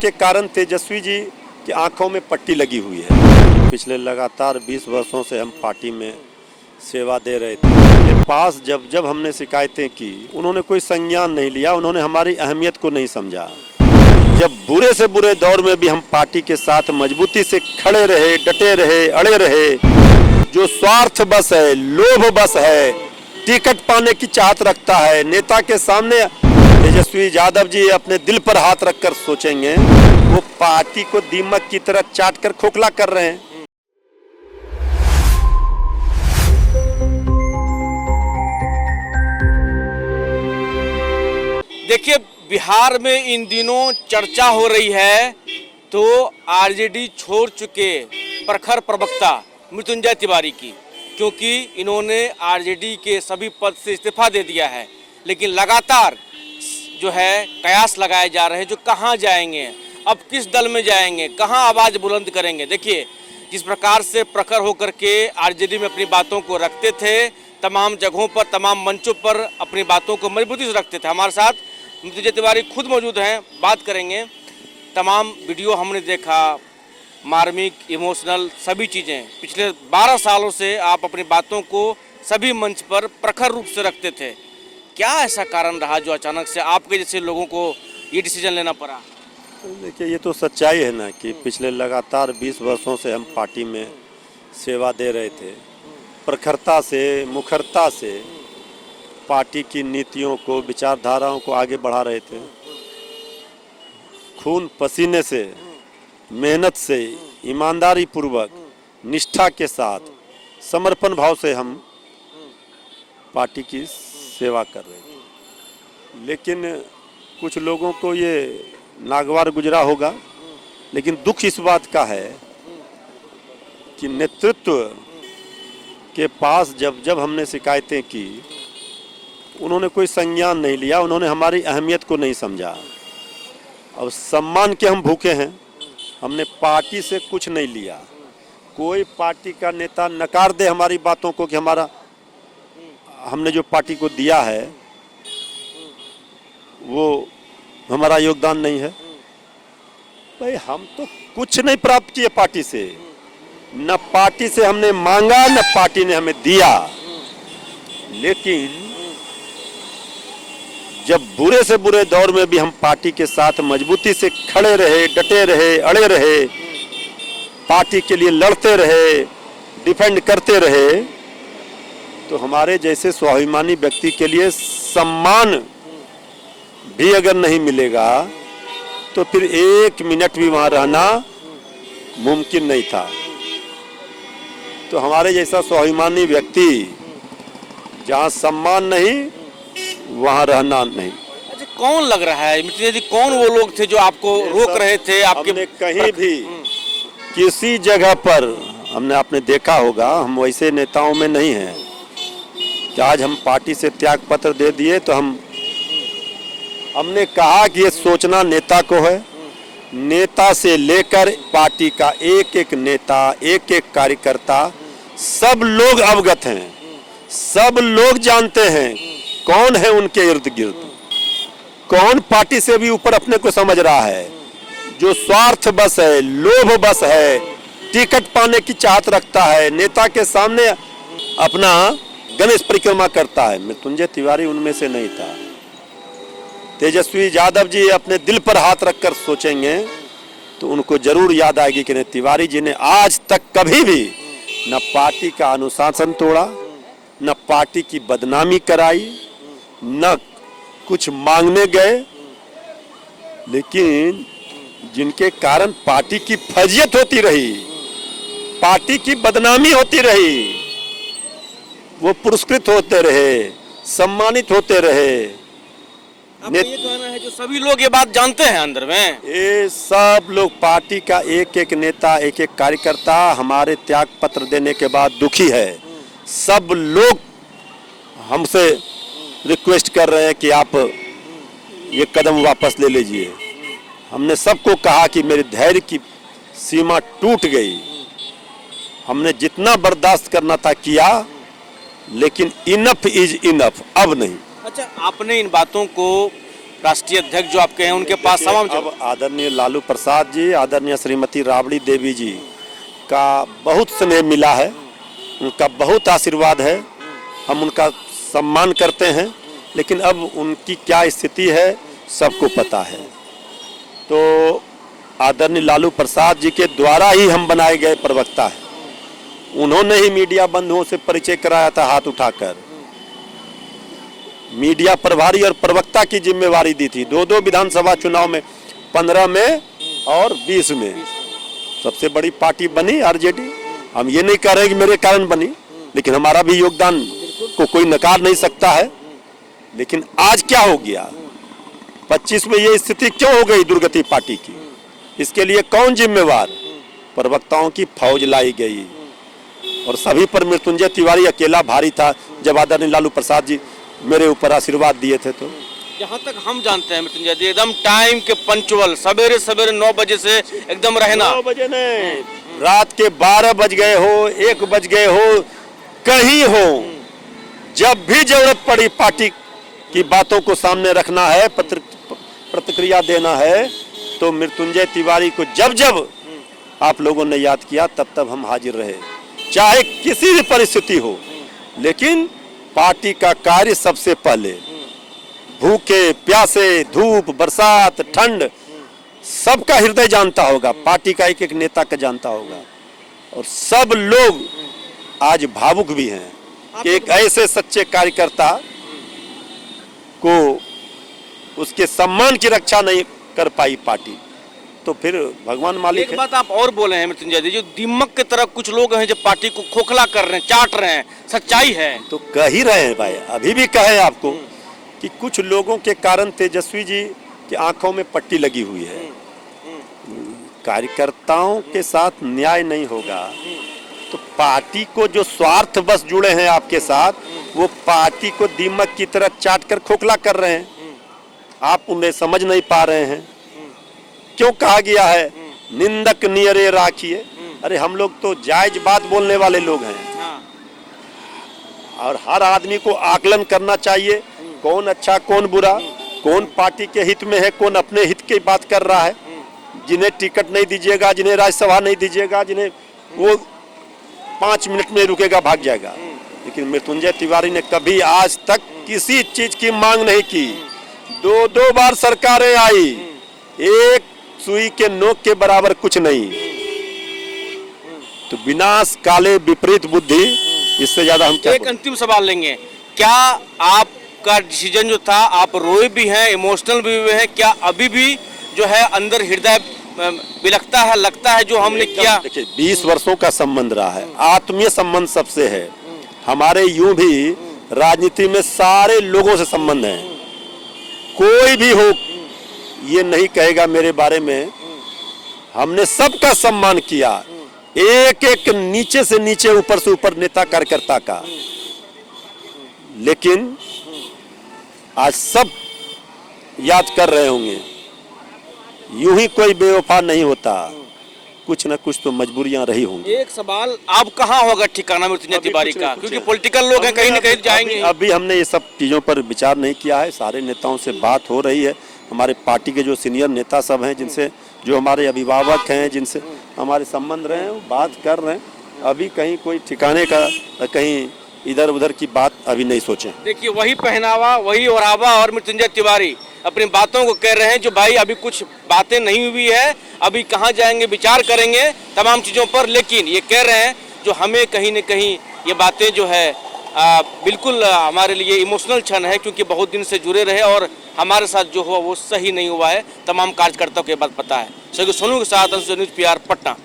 के कारण तेजस्वी जी की आंखों में पट्टी लगी हुई है। पिछले लगातार 20 वर्षों से हम पार्टी में सेवा दे रहे थे। के पास जब जब हमने शिकायतें की, उन्होंने कोई संज्ञान नहीं लिया, उन्होंने हमारी अहमियत को नहीं समझा। जब बुरे से बुरे दौर में भी हम पार्टी के साथ मजबूती से खड़े रहे, डटे रहे, अड़े रहे। जो स्वार्थ बस है, लोभ बस है, टिकट पाने की चाहत रखता है, नेता के सामने तेजस्वी यादव जी अपने दिल पर हाथ रखकर सोचेंगे, वो पार्टी को दीमक की तरह चाटकर खोखला कर रहे हैं। देखिए, बिहार में इन दिनों चर्चा हो रही है तो आरजेडी छोड़ चुके प्रखर प्रवक्ता मृत्युंजय तिवारी की, क्योंकि इन्होंने आरजेडी के सभी पद से इस्तीफा दे दिया है। लेकिन लगातार जो है कयास लगाए जा रहे हैं, जो कहाँ जाएंगे, अब किस दल में जाएंगे, कहाँ आवाज़ बुलंद करेंगे। देखिए, जिस प्रकार से प्रखर होकर के आरजेडी में अपनी बातों को रखते थे, तमाम जगहों पर, तमाम मंचों पर अपनी बातों को मजबूती से रखते थे। हमारे साथ मृत्युंजय तिवारी खुद मौजूद हैं, बात करेंगे। तमाम वीडियो हमने देखा, मार्मिक, इमोशनल सभी चीज़ें। पिछले 12 सालों से आप अपनी बातों को सभी मंच पर प्रखर रूप से रखते थे। क्या ऐसा कारण रहा जो अचानक से आपके जैसे लोगों को ये डिसीजन लेना पड़ा? देखिए, ये तो सच्चाई है ना कि पिछले लगातार 20 वर्षों से हम पार्टी में सेवा दे रहे थे। प्रखरता से, मुखरता से पार्टी की नीतियों को, विचारधाराओं को आगे बढ़ा रहे थे। खून पसीने से, मेहनत से, ईमानदारी पूर्वक, निष्ठा के साथ, समर्पण भाव से हम पार्टी की सेवा कर रहे थे। लेकिन कुछ लोगों को ये नागवार गुजरा होगा, लेकिन दुख इस बात का है कि नेतृत्व के पास जब जब हमने शिकायतें की, उन्होंने कोई संज्ञान नहीं लिया, उन्होंने हमारी अहमियत को नहीं समझा। अब सम्मान के हम भूखे हैं, हमने पार्टी से कुछ नहीं लिया। कोई पार्टी का नेता नकार दे हमारी बातों को कि हमने जो पार्टी को दिया है वो हमारा योगदान नहीं है। भाई, हम तो कुछ नहीं प्राप्त किए पार्टी से, न पार्टी से हमने मांगा, न पार्टी ने हमें दिया। लेकिन जब बुरे से बुरे दौर में भी हम पार्टी के साथ मजबूती से खड़े रहे, डटे रहे, अड़े रहे, पार्टी के लिए लड़ते रहे, डिफेंड करते रहे, तो हमारे जैसे स्वाभिमानी व्यक्ति के लिए सम्मान भी अगर नहीं मिलेगा तो फिर 1 मिनट भी वहां रहना मुमकिन नहीं था। तो हमारे जैसा स्वाभिमानी व्यक्ति, जहां सम्मान नहीं वहां रहना नहीं। अच्छा, कौन लग रहा है मृत्युंजय जी, कौन वो लोग थे जो आपको रोक रहे थे? आपके कहीं भी किसी जगह पर आपने देखा होगा, हम वैसे नेताओं में नहीं हैं कि आज हम पार्टी से त्याग पत्र दे दिए तो हमने कहा कि ये सोचना नेता को है। नेता से लेकर पार्टी का एक एक नेता, एक एक कार्यकर्ता, सब लोग अवगत हैं, सब लोग जानते हैं कौन है उनके इर्द गिर्द, कौन पार्टी से भी ऊपर अपने को समझ रहा है। जो स्वार्थ बस है, लोभ बस है, टिकट पाने की चाहत रखता है, नेता के सामने अपना गणेश परिक्रमा करता है। मृत्युंजय तिवारी उनमें से नहीं था। तेजस्वी यादव जी अपने दिल पर हाथ रखकर सोचेंगे तो उनको जरूर याद आएगी कि तिवारी जी ने आज तक कभी भी न पार्टी का अनुशासन तोड़ा, न पार्टी की बदनामी कराई, न कुछ मांगने गए। लेकिन जिनके कारण पार्टी की फजियत होती रही, पार्टी की बदनामी होती रही, वो पुरस्कृत होते रहे, सम्मानित होते रहे। ये कहना है जो सभी लोग ये बात जानते हैं अंदर में, ये सब लोग, पार्टी का एक एक नेता, एक एक कार्यकर्ता हमारे त्याग पत्र देने के बाद दुखी है। सब लोग हमसे रिक्वेस्ट कर रहे हैं कि आप ये कदम वापस ले लीजिए। हमने सबको कहा कि मेरे धैर्य की सीमा टूट गई, हमने जितना बर्दाश्त करना था किया, लेकिन इनफ इज इनफ, अब नहीं। अच्छा, आपने इन बातों को राष्ट्रीय अध्यक्ष जो आपके हैं उनके पास तमाम अब आदरणीय लालू प्रसाद जी, आदरणीय श्रीमती राबड़ी देवी जी का बहुत स्नेह मिला है, उनका बहुत आशीर्वाद है, हम उनका सम्मान करते हैं। लेकिन अब उनकी क्या स्थिति है सबको पता है। तो आदरणीय लालू प्रसाद जी के द्वारा ही हम बनाए गए प्रवक्ता हैं, उन्होंने ही मीडिया बंधुओं से परिचय कराया था हाथ उठाकर, मीडिया प्रभारी और प्रवक्ता की जिम्मेवारी दी थी। दो विधानसभा चुनाव में, 15 में और 20 में सबसे बड़ी पार्टी बनी आरजेडी। हम ये नहीं कह रहे कि मेरे कारण बनी, लेकिन हमारा भी योगदान को कोई नकार नहीं सकता है। लेकिन आज क्या हो गया, 25 में ये स्थिति क्यों हो गई दुर्गति पार्टी की, इसके लिए कौन जिम्मेवार? प्रवक्ताओं की फौज लाई गई और सभी पर मृत्युंजय तिवारी अकेला भारी था। जब आदरणीय लालू प्रसाद जी मेरे ऊपर आशीर्वाद दिए थे तो जहाँ तक हम जानते हैं मृत्युंजय जी, एकदम टाइम के पंचुअल, सवेरे सवेरे 9 बजे से एकदम रहना। 9 बजे नहीं, रात के 12 बज गए हो, 1 बज गए हो, कहीं हो, जब भी जरूरत पड़ी पार्टी की बातों को सामने रखना है, प्रतिक्रिया देना है, तो मृत्युंजय तिवारी को जब जब आप लोगों ने याद किया तब हम हाजिर रहे, चाहे किसी भी परिस्थिति हो। लेकिन पार्टी का कार्य सबसे पहले, भूखे प्यासे, धूप बरसात ठंड, सबका हृदय जानता होगा, पार्टी का एक एक नेता का जानता होगा। और सब लोग आज भावुक भी हैं कि एक ऐसे सच्चे कार्यकर्ता को उसके सम्मान की रक्षा नहीं कर पाई पार्टी, तो फिर भगवान मालिक है। एक बात आप और बोले हैं मृत्युंजय जी, जो दीमक की तरह कुछ लोग हैं जो पार्टी को खोखला कर रहे हैं, चाट रहे हैं, सच्चाई है तो कह ही रहे हैं भाई, अभी भी कहे आपको कि कुछ लोगों के कारण तेजस्वी जी की आंखों में पट्टी लगी हुई है। कार्यकर्ताओं के साथ न्याय नहीं होगा तो पार्टी को जो स्वार्थ बस जुड़े हैं आपके साथ, वो पार्टी को दीमक की तरह चाट कर खोखला कर रहे हैं। आप उन्हें समझ नहीं पा रहे हैं। क्यों कहा गया है निंदक नियरे राखिए? अरे हम लोग तो जायज बात बोलने वाले लोग हैं और हर आदमी को आकलन करना चाहिए, कौन अच्छा कौन बुरा, कौन पार्टी के हित में है, कौन अपने हित की बात कर रहा है। जिन्हें टिकट नहीं दीजिएगा, जिन्हें राज्यसभा नहीं दीजिएगा, जिन्हें वो 5 मिनट में रुकेगा, भाग जाएगा। लेकिन मृत्युंजय तिवारी ने कभी आज तक किसी चीज की मांग नहीं की। 2 बार सरकारें आई, एक सुई के नोक के बराबर कुछ नहीं। तो विनाश काले विपरीत बुद्धि, इससे ज्यादा हम क्या? एक अंतिम सवाल लेंगे, क्या आपका डिसीजन जो था, आप रोए भी हैं, इमोशनल भी हुए हैं, क्या अभी भी जो है अंदर हृदय बिलखता है, लगता है जो हमने किया? देखिए 20 वर्षों का संबंध रहा है, आत्मीय संबंध सबसे है हमारे। यूं भी राजनीति में सारे लोगों से संबंध है, कोई भी हो ये नहीं कहेगा मेरे बारे में। हमने सबका सम्मान किया, एक एक नीचे से नीचे ऊपर से ऊपर नेता कार्यकर्ता का। लेकिन आज सब याद कर रहे होंगे, यूं ही कोई बेवफा नहीं होता, कुछ न कुछ तो मजबूरियां रही होंगी। एक सवाल, अब कहाँ होगा ठिकाना मृत्युंजय तिवारी का? क्योंकि पॉलिटिकल लोग हैं, कहीं न कहीं जाएंगे। अभी हमने ये सब चीजों पर विचार नहीं किया है, सारे नेताओं से बात हो रही है। हमारे पार्टी के जो सीनियर नेता सब हैं, जिनसे जो हमारे अभिभावक हैं, जिनसे हमारे संबंध रहे हैं, वो बात कर रहे हैं। अभी कहीं कोई ठिकाने का, कहीं इधर उधर की बात अभी नहीं सोचे। देखिए वही पहनावा, वही ओढ़ावा और मृत्युंजय तिवारी अपनी बातों को कह रहे हैं जो भाई अभी कुछ बातें नहीं हुई है, अभी कहाँ जाएंगे, विचार करेंगे तमाम चीज़ों पर। लेकिन ये कह रहे हैं जो हमें कहीं न कहीं ये बातें जो है बिल्कुल हमारे लिए इमोशनल क्षण है, क्योंकि बहुत दिन से जुड़े रहे और हमारे साथ जो हुआ वो सही नहीं हुआ है, तमाम कार्यकर्ताओं के बात पता है। सोनू के साथ अंशु न्यूज़ PR पटना।